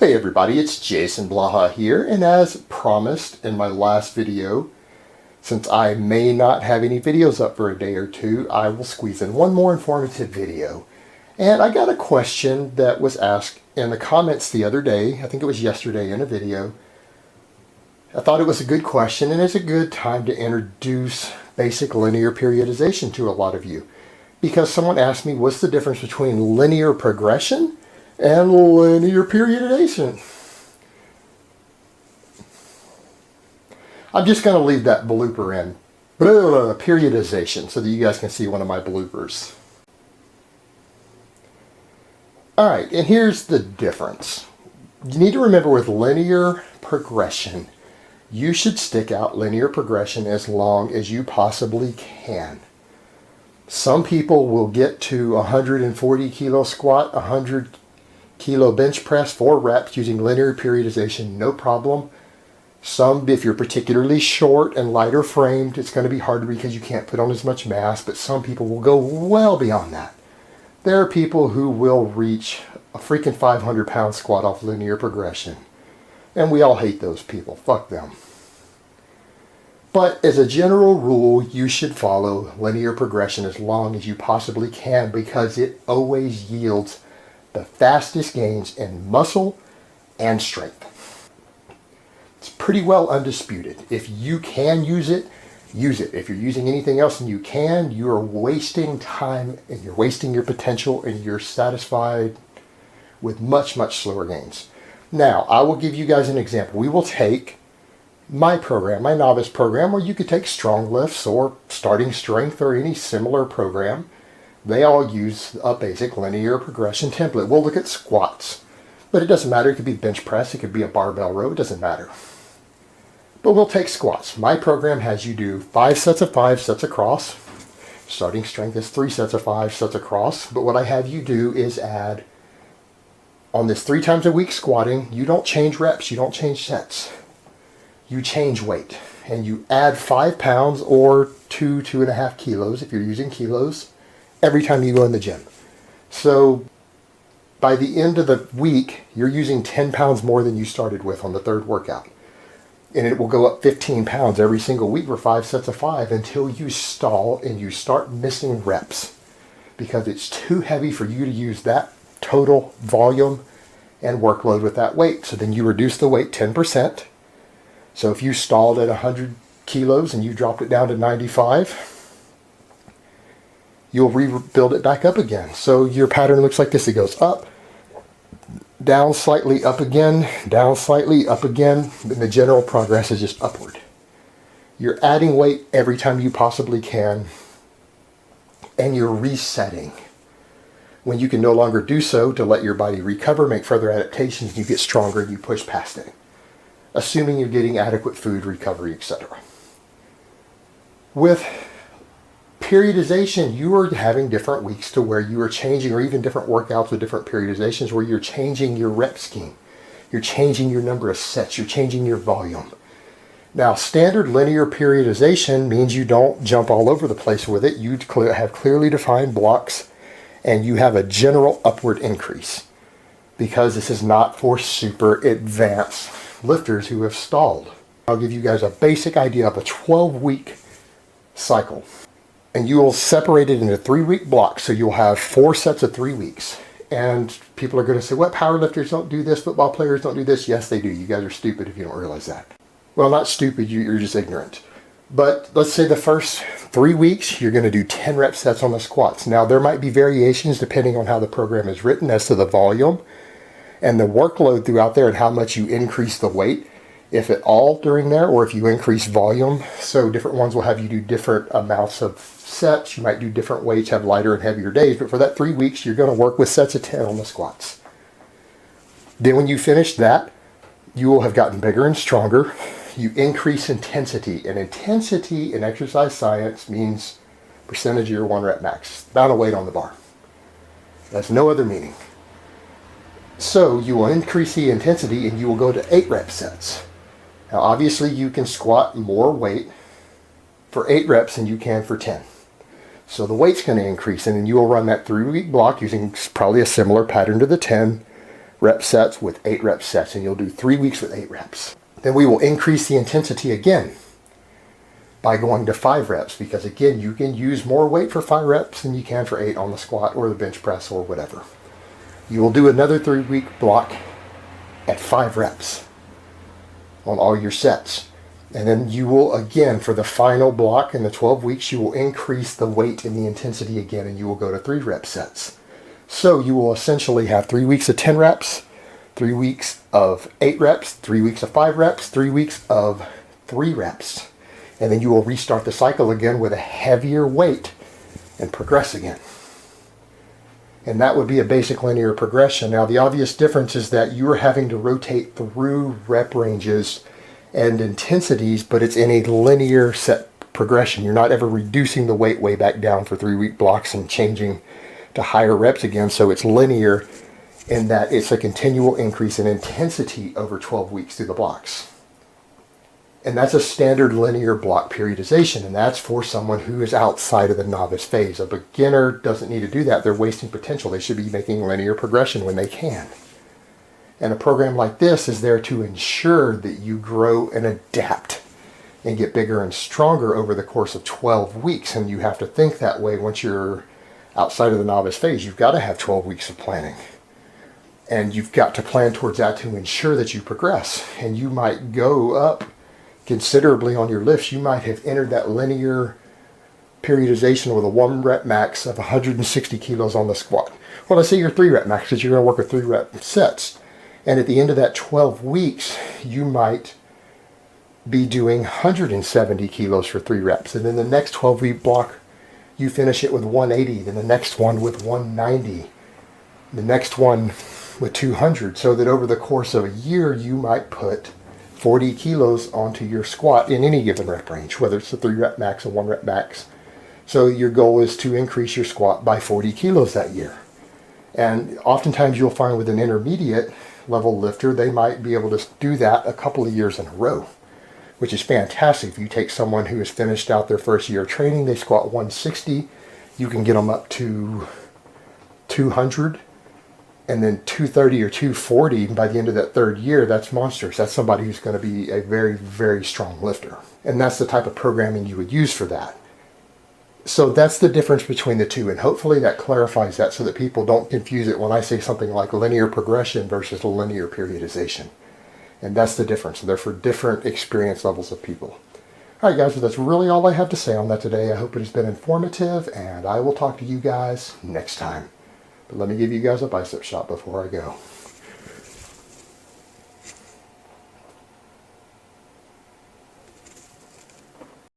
Hey everybody, it's Jason Blaha here, and as promised in my last video, since I may not have any videos up for a day or two, I will squeeze in one more informative video. And I got a question that was asked in the comments the other day. I think it was yesterday in a video. I thought it was a good question, and it's a good time to introduce basic linear periodization to a lot of you. Because someone asked me, what's the difference between linear progression and linear periodization? I'm just going to leave that blooper in. Periodization, so that you guys can see one of my bloopers. Alright, and here's the difference. You need to remember with linear progression, you should stick out linear progression as long as you possibly can. Some people will get to 140 kilo squat, 100 kilo bench press, 4 reps using linear periodization, no problem. Some, if you're particularly short and lighter framed, it's going to be harder because you can't put on as much mass, but some people will go well beyond that. There are people who will reach a freaking 500 pound squat off linear progression. And we all hate those people. Fuck them. But as a general rule, you should follow linear progression as long as you possibly can, because it always yields the fastest gains in muscle and strength. It's pretty well undisputed. If you can use it, use it. If you're using anything else and you can, you're wasting time and you're wasting your potential, and you're satisfied with much, much slower gains. Now, I will give you guys an example. We will take my program, my novice program, or you could take strong lifts or starting strength or any similar program. They all use a basic linear progression template. We'll look at squats, but it doesn't matter. It could be bench press, it could be a barbell row, it doesn't matter. But we'll take squats. My program has you do 5 sets of 5 sets across. Starting strength is 3 sets of 5 sets across. But what I have you do is add, on this 3 times a week squatting, you don't change reps, you don't change sets. You change weight, and you add 5 pounds or 2.5 kilos if you're using kilos every time you go in the gym. So by the end of the week, you're using 10 pounds more than you started with on the 3rd workout. And it will go up 15 pounds every single week for 5 sets of 5 until you stall and you start missing reps, because it's too heavy for you to use that total volume and workload with that weight. So then you reduce the weight 10%. So if you stalled at 100 kilos and you dropped it down to 95, you'll rebuild it back up again. So your pattern looks like this. It goes up, down slightly, up again, down slightly, up again. And the general progress is just upward. You're adding weight every time you possibly can, and you're resetting when you can no longer do so, to let your body recover, make further adaptations, and you get stronger and you push past it, assuming you're getting adequate food, recovery, etc. With periodization, you are having different weeks to where you are changing, or even different workouts with different periodizations where you're changing your rep scheme. You're changing your number of sets. You're changing your volume. Now, standard linear periodization means you don't jump all over the place with it. You have clearly defined blocks, and you have a general upward increase, because this is not for super advanced lifters who have stalled. I'll give you guys a basic idea of a 12-week cycle. And you will separate it into 3-week blocks. So you'll have 4 sets of 3 weeks. And people are going to say, what, powerlifters don't do this? Football players don't do this? Yes, they do. You guys are stupid if you don't realize that. Well, not stupid. You're just ignorant. But let's say the first 3 weeks, you're going to do 10 rep sets on the squats. Now, there might be variations depending on how the program is written as to the volume and the workload throughout there, and how much you increase the weight, if at all during there, or if you increase volume. So different ones will have you do different amounts of sets. You might do different weights, have lighter and heavier days, but for that 3 weeks, you're going to work with sets of 10 on the squats. Then when you finish that, you will have gotten bigger and stronger. You increase intensity, and intensity in exercise science means percentage of your 1 rep max, amount of weight on the bar. That's no other meaning. So you will increase the intensity, and you will go to 8 rep sets. Now obviously you can squat more weight for 8 reps than you can for 10. So the weight's going to increase, and then you will run that 3-week block using probably a similar pattern to the 10, rep sets with 8 rep sets, and you'll do 3 weeks with 8 reps. Then we will increase the intensity again by going to 5 reps, because again, you can use more weight for 5 reps than you can for 8 on the squat or the bench press or whatever. You will do another 3-week block at 5 reps on all your sets. And then you will, again, for the final block in the 12 weeks, you will increase the weight and the intensity again, and you will go to 3 rep sets. So you will essentially have 3 weeks of 10 reps, 3 weeks of 8 reps, 3 weeks of 5 reps, 3 weeks of 3 reps. And then you will restart the cycle again with a heavier weight and progress again. And that would be a basic linear progression. Now, the obvious difference is that you are having to rotate through rep ranges and intensities, but it's in a linear set progression. You're not ever reducing the weight way back down for 3-week blocks and changing to higher reps again. So it's linear in that it's a continual increase in intensity over 12 weeks through the blocks. And that's a standard linear block periodization, and that's for someone who is outside of the novice phase. A beginner doesn't need to do that. They're wasting potential. They should be making linear progression when they can. And a program like this is there to ensure that you grow and adapt and get bigger and stronger over the course of 12 weeks. And you have to think that way once you're outside of the novice phase. You've got to have 12 weeks of planning. And you've got to plan towards that to ensure that you progress. And you might go up considerably on your lifts. You might have entered that linear periodization with a 1 rep max of 160 kilos on the squat. Well, let's say your 3 rep max, because you're going to work with 3 rep sets. And at the end of that 12 weeks, you might be doing 170 kilos for 3 reps. And then the next 12-week block, you finish it with 180. Then the next one with 190. The next one with 200. So that over the course of a year, you might put 40 kilos onto your squat in any given rep range, whether it's a 3 rep max or 1 rep max. So your goal is to increase your squat by 40 kilos that year. And oftentimes you'll find with an intermediate level lifter, they might be able to do that a couple of years in a row, which is fantastic. If you take someone who has finished out their first year of training, they squat 160, you can get them up to 200, and then 230 or 240 by the end of that 3rd year. That's monstrous. That's somebody who's going to be a very, very strong lifter. And that's the type of programming you would use for that. So that's the difference between the two. And hopefully that clarifies that so that people don't confuse it when I say something like linear progression versus linear periodization. And that's the difference. They're for different experience levels of people. All right, guys, so that's really all I have to say on that today. I hope it has been informative, and I will talk to you guys next time. But let me give you guys a bicep shot before I go.